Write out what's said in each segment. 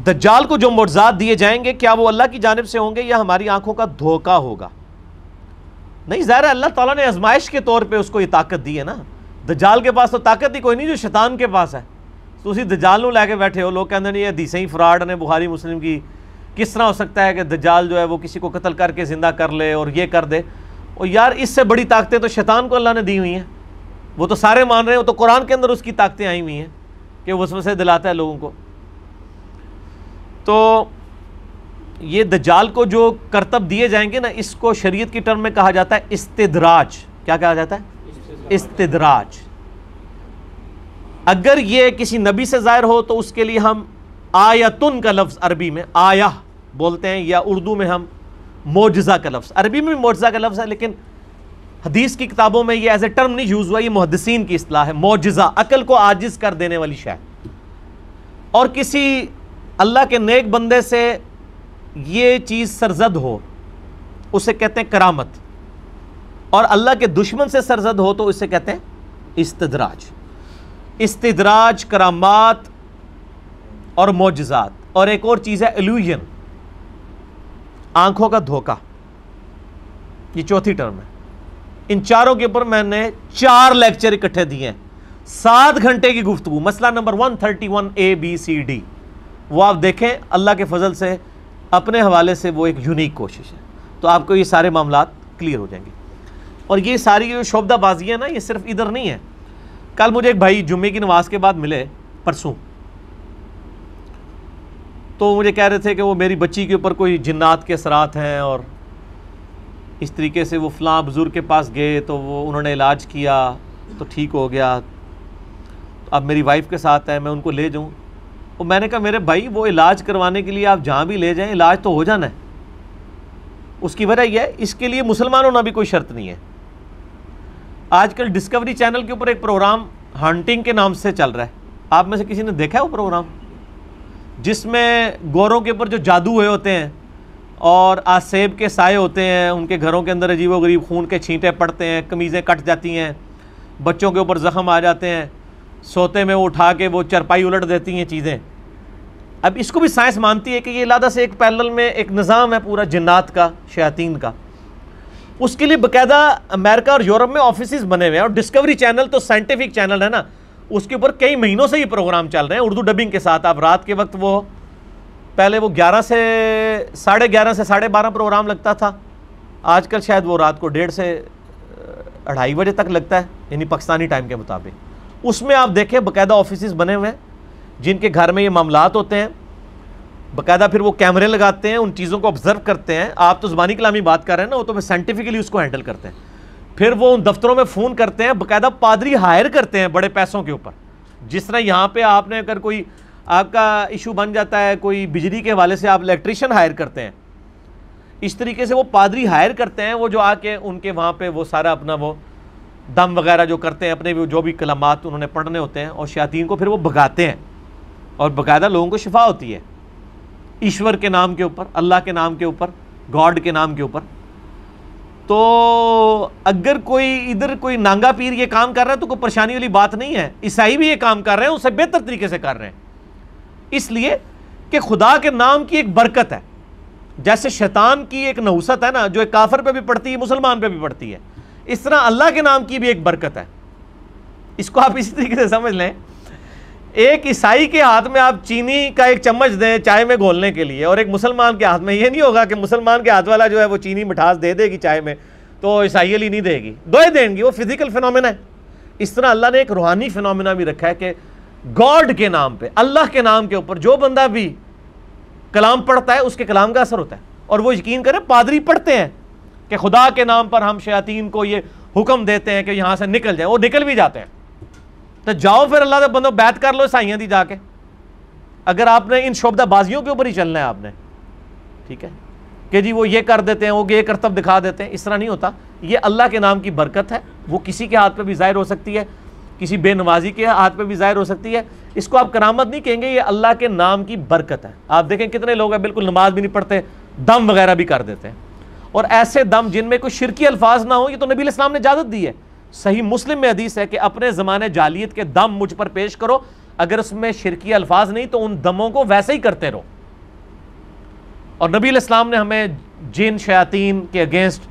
دجال کو جو معجزات دیے جائیں گے کیا وہ اللہ کی جانب سے ہوں گے یا ہماری آنکھوں کا دھوکہ ہوگا؟ نہیں، ظاہر ہے اللہ تعالیٰ نے آزمائش کے طور پہ اس کو یہ طاقت دی ہے نا. دجال کے پاس تو طاقت ہی کوئی نہیں جو شیطان کے پاس ہے. تو اسی دجال لے کے بیٹھے ہو. لوگ کہتے ہیں یہ حدیثیں ہی فراڈ نے بخاری مسلم کی. کس طرح ہو سکتا ہے کہ دجال جو ہے وہ کسی کو قتل کر کے زندہ کر لے اور یہ کر دے؟ اور یار اس سے بڑی طاقتیں تو شیطان کو اللہ نے دی ہوئی ہیں. وہ تو سارے مان رہے ہیں, وہ تو قرآن کے اندر اس کی طاقتیں آئی ہوئی ہیں کہ وسوسے دلاتا ہے لوگوں کو. تو یہ دجال کو جو کرتب دیے جائیں گے نا, اس کو شریعت کی ٹرم میں کہا جاتا ہے استدراج. کیا کہا جاتا ہے؟ استدراج. اگر یہ کسی نبی سے ظاہر ہو تو اس کے لیے ہم آیتن کا لفظ عربی میں آیہ بولتے ہیں, یا اردو میں ہم معجزہ کا لفظ. عربی میں بھی معجزہ کا لفظ ہے لیکن حدیث کی کتابوں میں یہ ایز اے ٹرم نہیں یوز ہوا. یہ محدثین کی اصطلاح ہے. معجزہ عقل کو عاجز کر دینے والی شے. اور کسی اللہ کے نیک بندے سے یہ چیز سرزد ہو اسے کہتے ہیں کرامت, اور اللہ کے دشمن سے سرزد ہو تو اسے کہتے ہیں استدراج. استدراج, کرامات اور معجزات. اور ایک اور چیز ہے ایلوژن, آنکھوں کا دھوکہ. یہ چوتھی ٹرم ہے. ان چاروں کے اوپر میں نے 4 لیکچر اکٹھے دیے ہیں, 7 گھنٹے کی گفتگو. مسئلہ نمبر 131 ABCD وہ آپ دیکھیں. اللہ کے فضل سے اپنے حوالے سے وہ ایک یونیک کوشش ہے, تو آپ کو یہ سارے معاملات کلیئر ہو جائیں گے. اور یہ ساری جو شعبدہ بازیاں نا, یہ صرف ادھر نہیں ہے. کل مجھے ایک بھائی جمعے کی نماز کے بعد ملے, پرسوں, تو مجھے کہہ رہے تھے کہ وہ میری بچی کے اوپر کوئی جنات کے اثرات ہیں, اور اس طریقے سے وہ فلاں بزرگ کے پاس گئے تو وہ انہوں نے علاج کیا تو ٹھیک ہو گیا. اب میری وائف کے ساتھ ہے, میں ان کو لے جاؤں. اور میں نے کہا میرے بھائی وہ علاج کروانے کے لیے آپ جہاں بھی لے جائیں علاج تو ہو جانا ہے. اس کی وجہ یہ ہے, اس کے لیے مسلمان ہونا بھی کوئی شرط نہیں ہے. آج کل ڈسکوری چینل کے اوپر ایک پروگرام ہنٹنگ کے نام سے چل رہا ہے. آپ میں سے کسی نے دیکھا ہے وہ پروگرام, جس میں گوروں کے اوپر جو جادو ہوئے ہوتے ہیں اور آسیب کے سائے ہوتے ہیں, ان کے گھروں کے اندر عجیب و غریب خون کے چھینٹے پڑتے ہیں, قمیضیں کٹ جاتی ہیں, بچوں کے اوپر زخم آ جاتے ہیں, سوتے میں وہ اٹھا کے وہ چرپائی الٹ دیتی ہیں چیزیں. اب اس کو بھی سائنس مانتی ہے کہ یہ علیحدہ سے ایک پیرلل میں ایک نظام ہے پورا جنات کا, شیاطین کا. اس کے لیے باقاعدہ امریکہ اور یورپ میں آفیسز بنے ہوئے ہیں, اور ڈسکوری چینل تو سائنٹیفک چینل ہے نا, اس کے اوپر کئی مہینوں سے یہ پروگرام چل رہے ہیں اردو ڈبنگ کے ساتھ. آپ رات کے وقت وہ پہلے وہ 11 سے 11:30 سے 12:30 پروگرام لگتا تھا, آج کل شاید وہ رات کو 1:30 سے 2:30 بجے تک لگتا ہے, یعنی پاکستانی ٹائم کے مطابق. اس میں آپ دیکھیں باقاعدہ آفیسز بنے ہوئے ہیں جن کے گھر میں یہ معاملات ہوتے ہیں. باقاعدہ پھر وہ کیمرے لگاتے ہیں, ان چیزوں کو آبزرو کرتے ہیں. آپ تو زبانی کلامی بات کر رہے ہیں نا, وہ تو سائنٹیفکلی اس کو ہینڈل کرتے ہیں. پھر وہ ان دفتروں میں فون کرتے ہیں, باقاعدہ پادری ہائر کرتے ہیں بڑے پیسوں کے اوپر. جس طرح یہاں پہ آپ نے اگر کوئی آپ کا ایشو بن جاتا ہے کوئی بجلی کے حوالے سے, آپ الیکٹریشین ہائر کرتے ہیں, اس طریقے سے وہ پادری ہائر کرتے ہیں, وہ جو آ کے ان کے وہاں پہ وہ سارا اپنا وہ دم وغیرہ جو کرتے ہیں, اپنے جو بھی کلمات انہوں نے پڑھنے ہوتے ہیں, اور شیاطین کو پھر وہ بھگاتے ہیں, اور باقاعدہ لوگوں کو شفا ہوتی ہے ایشور کے نام کے اوپر, اللہ کے نام کے اوپر, گاڈ کے نام کے اوپر. تو اگر کوئی ادھر کوئی نانگا پیر یہ کام کر رہا ہے تو کوئی پریشانی والی بات نہیں ہے. عیسائی بھی یہ کام کر رہے ہیں, اسے بہتر طریقے سے کر رہے ہیں, اس لیے کہ خدا کے نام کی ایک برکت ہے. جیسے شیطان کی ایک نحوست ہے نا, جو ایک کافر پہ بھی پڑتی ہے مسلمان پہ بھی پڑتی ہے, اس طرح اللہ کے نام کی بھی ایک برکت ہے. اس کو آپ اسی طریقے سے سمجھ لیں. ایک عیسائی کے ہاتھ میں آپ چینی کا ایک چمچ دیں چائے میں گھولنے کے لیے, اور ایک مسلمان کے ہاتھ میں, یہ نہیں ہوگا کہ مسلمان کے ہاتھ والا جو ہے وہ چینی مٹھاس دے دے گی چائے میں تو عیسائی والی نہیں دے گی, دوئے دیں گی. وہ فزیکل فینومینا ہے. اس طرح اللہ نے ایک روحانی فینومینا بھی رکھا ہے کہ گاڈ کے نام پہ, اللہ کے نام کے اوپر جو بندہ بھی کلام پڑھتا ہے اس کے کلام کا اثر ہوتا ہے. اور وہ یقین کریں پادری پڑھتے ہیں کہ خدا کے نام پر ہم شیاطین کو یہ حکم دیتے ہیں کہ یہاں سے نکل جائیں, وہ نکل بھی جاتے ہیں. تو جاؤ پھر اللہ دے بندو بیعت کر لو عیسائیاں دی جا کے, اگر آپ نے ان شعبدہ بازیوں کے اوپر ہی چلنا ہے آپ نے, ٹھیک ہے, کہ جی وہ یہ کر دیتے ہیں, وہ یہ کرتب دکھا دیتے ہیں. اس طرح نہیں ہوتا. یہ اللہ کے نام کی برکت ہے, وہ کسی کے ہاتھ پہ بھی ظاہر ہو سکتی ہے, کسی بے نمازی کے ہاتھ پہ بھی ظاہر ہو سکتی ہے. اس کو آپ کرامت نہیں کہیں گے, یہ اللہ کے نام کی برکت ہے. آپ دیکھیں کتنے لوگ ہیں بالکل نماز بھی نہیں پڑھتے, دم وغیرہ بھی کر دیتے ہیں, اور ایسے دم جن میں کوئی شرکی الفاظ نہ ہو, یہ تو نبی علیہ السلام نے اجازت دی ہے. صحیح مسلم میں حدیث ہے کہ اپنے زمانے جاہلیت کے دم مجھ پر پیش کرو, اگر اس میں شرکی الفاظ نہیں تو ان دموں کو ویسے ہی کرتے رہو. اور نبی علیہ السلام نے ہمیں جن شیاطین کے اگینسٹ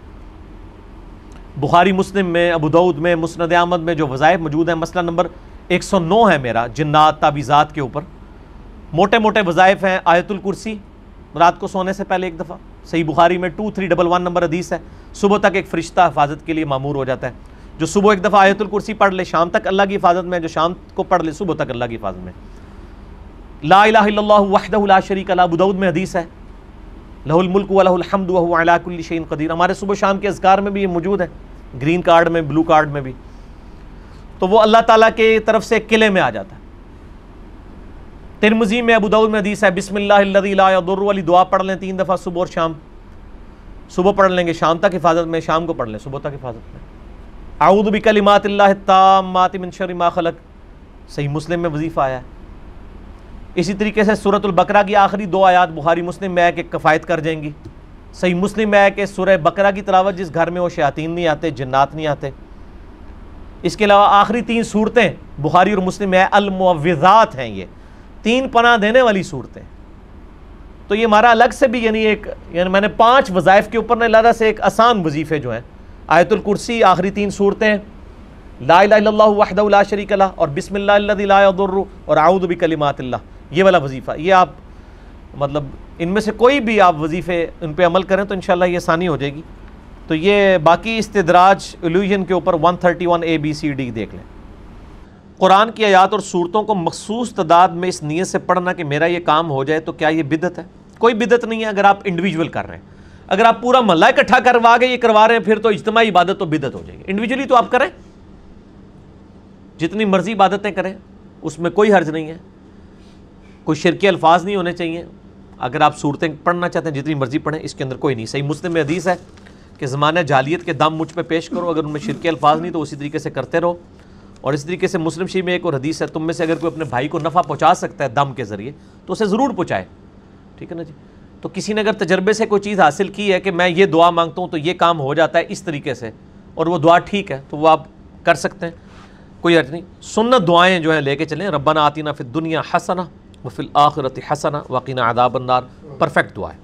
بخاری مسلم میں، ابو داؤد میں، مسند احمد میں جو وظائف موجود ہیں، مسئلہ نمبر 109 ہے میرا جنات تعویذات کے اوپر، موٹے موٹے وظائف ہیں۔ آیت الکرسی رات کو سونے سے پہلے ایک دفعہ، صحیح بخاری میں 2311 نمبر حدیث ہے، صبح تک ایک فرشتہ حفاظت کے لیے معمور ہو جاتا ہے۔ جو صبح ایک دفعہ آیت الکرسی پڑھ لے شام تک اللہ کی حفاظت میں، جو شام کو پڑھ لے صبح تک اللہ کی حفاظت میں۔ لا الہ الا اللہ وحدہ لا شریک لہ، ابو داؤد میں حدیث ہے، لہ الملک و لہ الحمد وہو علی کل شیء قدیر۔ ہمارے صبح شام کے اذکار میں بھی یہ موجود ہے، گرین کارڈ میں، بلو کارڈ میں بھی۔ تو وہ اللہ تعالیٰ کے طرف سے قلعے میں آ جاتا ہے۔ ترمذی میں، ابو داؤد میں حدیث ہے، بسم اللہ الذی لا یضر والی دعا پڑھ لیں 3 دفعہ صبح اور شام۔ صبح پڑھ لیں گے شام تک حفاظت میں، شام کو پڑھ لیں صبح تک حفاظت میں۔ اعوذ بکلمات اللہ التامات من شر ما خلق، صحیح مسلم میں وظیفہ آیا ہے۔ اسی طریقے سے سورۃ البقرہ کی آخری 2 آیات بخاری مسلم میں ہے کہ کفایت کر جائیں گی۔ صحیح مسلم میں ہے کہ سورہ بقرہ کی تلاوت جس گھر میں وہ شیاطین نہیں آتے، جنات نہیں آتے۔ اس کے علاوہ آخری 3 صورتیں بخاری اور مسلم میں ہے، المعوذات ہیں، یہ 3 پناہ دینے والی صورتیں۔ تو یہ ہمارا الگ سے بھی یعنی میں نے 5 وظائف کے اوپر نے علیحدہ سے ایک آسان وظیفے جو ہیں، آیت الکرسی، آخری 3 صورتیں، لا الہ الا اللہ وحدہ لا شریک لہ، اور بسم اللہ الذی لا یضر، اور اعوذ بکلمات اللہ، یہ والا وظیفہ۔ یہ آپ مطلب ان میں سے کوئی بھی آپ وظیفے ان پہ عمل کریں تو انشاءاللہ یہ آسانی ہو جائے گی۔ تو یہ باقی استدراج الوژن کے اوپر 131 ABCD دیکھ لیں۔ قرآن کی آیات اور صورتوں کو مخصوص تعداد میں اس نیت سے پڑھنا کہ میرا یہ کام ہو جائے، تو کیا یہ بدعت ہے؟ کوئی بدعت نہیں ہے اگر آپ انڈیویجول کر رہے ہیں۔ اگر آپ پورا محلہ اکٹھا کروا کے یہ کروا رہے ہیں پھر تو اجتماعی عبادت تو بدعت ہو جائے گی۔ انڈیویجولی تو آپ کریں، جتنی مرضی عبادتیں کریں، اس میں کوئی حرج نہیں ہے، کوئی شرکی الفاظ نہیں ہونے چاہیے۔ اگر آپ صورتیں پڑھنا چاہتے ہیں جتنی مرضی پڑھیں، اس کے اندر کوئی نہیں۔ صحیح مسلم میں حدیث ہے کہ زمانہ جاہلیت کے دم مجھ پہ پیش کرو، اگر ان میں شرکی الفاظ نہیں تو اسی طریقے سے کرتے رہو۔ اور اس طریقے سے مسلم شریف میں ایک اور حدیث ہے، تم میں سے اگر کوئی اپنے بھائی کو نفع پہنچا سکتا ہے دم کے ذریعے تو اسے ضرور پہنچائے، ٹھیک ہے نا جی۔ تو کسی نے اگر تجربے سے کوئی چیز حاصل کی ہے کہ میں یہ دعا مانگتا ہوں تو یہ کام ہو جاتا ہے اس طریقے سے، اور وہ دعا ٹھیک ہے، تو وہ آپ کر سکتے ہیں، کوئی حرج نہیں۔ سنت دعائیں جو ہیں لے کے چلیں، ربنا آتنا فی الدنیا حسنہ وفی الآخرۃ حسنہ وقنا عذاب النار، پرفیکٹ دعا ہے۔